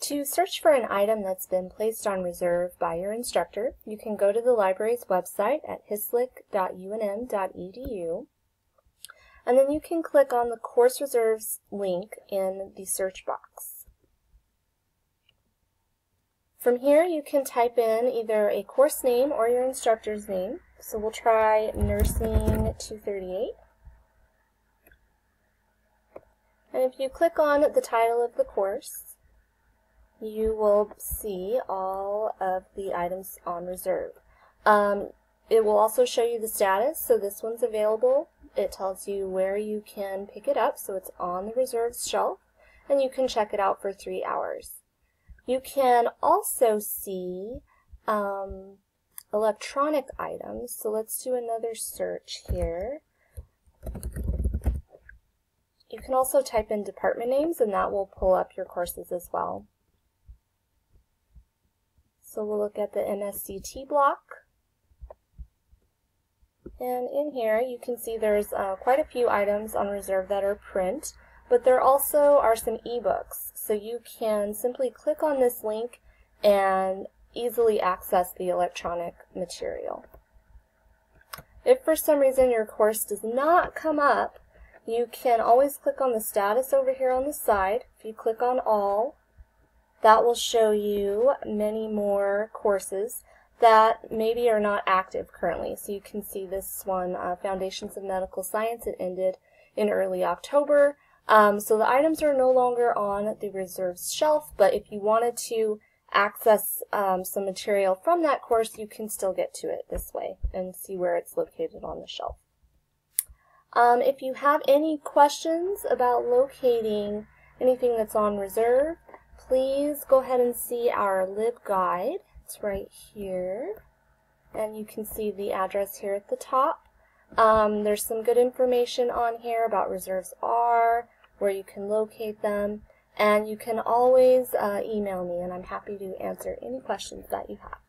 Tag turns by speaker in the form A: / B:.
A: To search for an item that's been placed on reserve by your instructor, you can go to the library's website at hslic.unm.edu, and then you can click on the Course Reserves link in the search box. From here, you can type in either a course name or your instructor's name. So we'll try Nursing 238. And if you click on the title of the course, you will see all of the items on reserve. It will also show you the status, so this one's available. It tells you where you can pick it up, so it's on the reserves shelf, and you can check it out for 3 hours. You can also see electronic items, so let's do another search here. You can also type in department names, and that will pull up your courses as well. So we'll look at the MSCT block. And in here you can see there's quite a few items on reserve that are print, but there also are some ebooks. So you can simply click on this link and easily access the electronic material. If for some reason your course does not come up, you can always click on the status over here on the side. If you click on all, that will show you many more courses that maybe are not active currently. So you can see this one, Foundations of Medical Science. It ended in early October. So the items are no longer on the reserves shelf, but if you wanted to access some material from that course, you can still get to it this way and see where it's located on the shelf. If you have any questions about locating anything that's on reserve, please go ahead and see our LibGuide. It's right here, and you can see the address here at the top. There's some good information on here about reserves are, where you can locate them, and you can always email me, and I'm happy to answer any questions that you have.